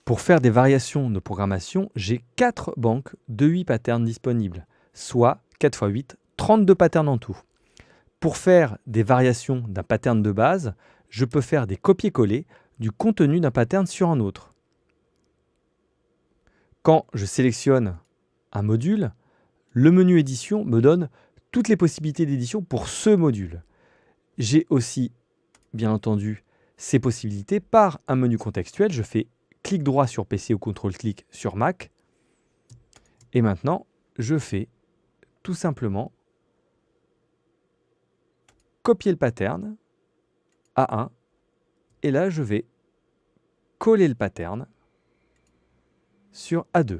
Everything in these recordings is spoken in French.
Pour faire des variations de programmation, j'ai 4 banques de 8 patterns disponibles, soit 4 x 8, 32 patterns en tout. Pour faire des variations d'un pattern de base, je peux faire des copier-coller du contenu d'un pattern sur un autre. Quand je sélectionne un module, le menu édition me donne toutes les possibilités d'édition pour ce module. J'ai aussi, bien entendu, ces possibilités par un menu contextuel. Je fais clic droit sur PC ou CTRL-clic sur Mac. Et maintenant, je fais tout simplement copier le pattern A1. Et là, je vais coller le pattern sur A2.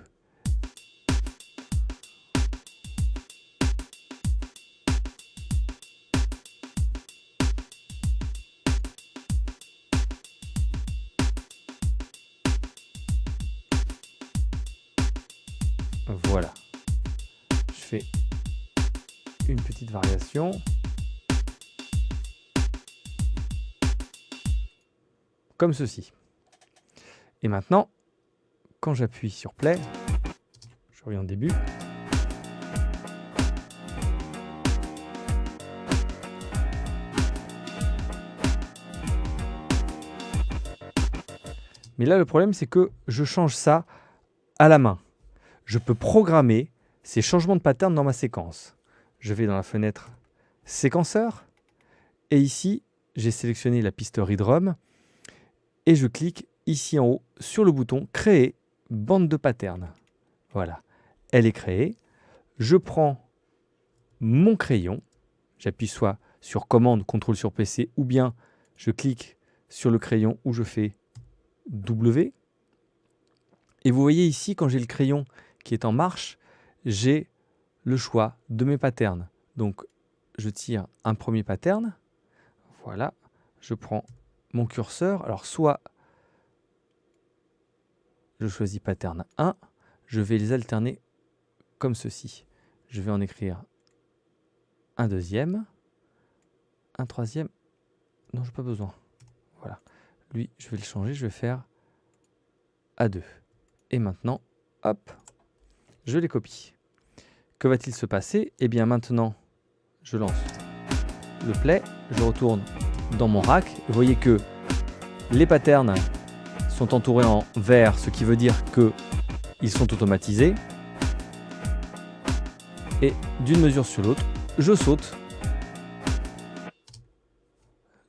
Voilà. Je fais une petite variation. Comme ceci. Et maintenant, quand j'appuie sur Play, je reviens au début. Mais là, le problème, c'est que je change ça à la main. Je peux programmer ces changements de pattern dans ma séquence. Je vais dans la fenêtre séquenceur. Et ici, j'ai sélectionné la piste ReadROM. Et je clique ici en haut sur le bouton Créer bande de pattern. Voilà, elle est créée. Je prends mon crayon. J'appuie soit sur commande, CTRL sur PC, ou bien je clique sur le crayon où je fais W. Et vous voyez ici, quand j'ai le crayon qui est en marche, j'ai le choix de mes patterns. Donc, je tire un premier pattern. Voilà, je prends mon curseur. Alors, soit je choisis pattern 1, je vais les alterner comme ceci. Je vais en écrire un deuxième, un troisième. Non, je n'ai pas besoin. Voilà. Lui, je vais le changer, je vais faire A2. Et maintenant, hop, je les copie. Que va-t-il se passer? Eh bien maintenant, je lance le play, je retourne dans mon rack. Vous voyez que les patterns sont entourés en vert, ce qui veut dire qu'ils sont automatisés. Et d'une mesure sur l'autre, je saute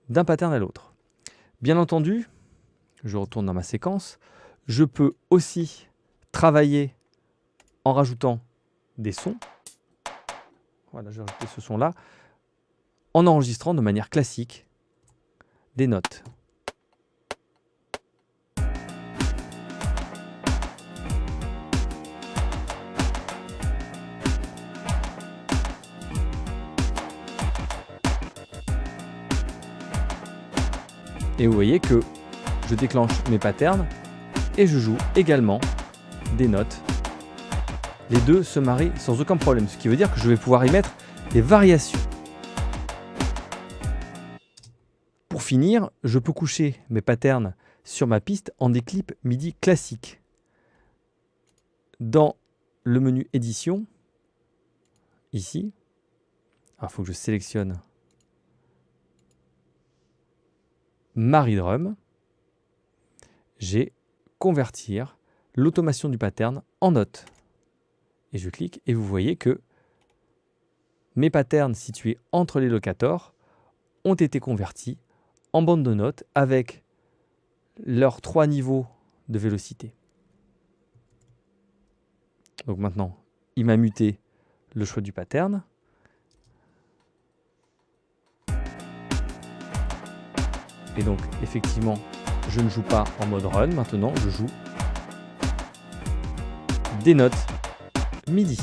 d'un pattern à l'autre. Bien entendu, je retourne dans ma séquence. Je peux aussi travailler en rajoutant des sons. Voilà, je vais rajouter ce son-là. En enregistrant de manière classique des notes. Et vous voyez que je déclenche mes patterns et je joue également des notes. Les deux se marient sans aucun problème, ce qui veut dire que je vais pouvoir y mettre des variations. Pour finir, je peux coucher mes patterns sur ma piste en des clips MIDI classiques. Dans le menu édition, ici, il faut que je sélectionne ma ReadROM, j'ai convertir l'automation du pattern en notes. Et je clique et vous voyez que mes patterns situés entre les locators ont été convertis en bande de notes avec leurs 3 niveaux de vélocité. Donc maintenant, il m'a muté le choix du pattern. Et donc, effectivement, je ne joue pas en mode run. Maintenant, je joue des notes MIDI.